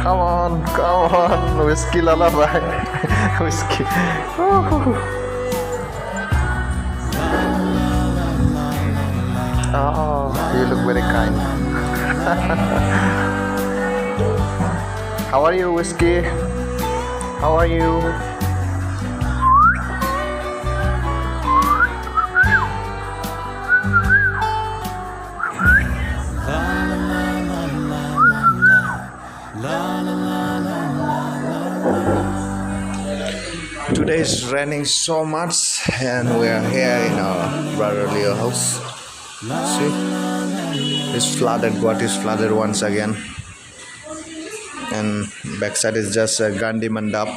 Come on, whiskey lullaby. Whiskey. Oh, you look very kind. How are you, Whiskey? How are you? Today is raining so much, and we are here in our brother Leo house. See, it's flooded. What is flooded once again, and backside is just a Gandhi Mandap.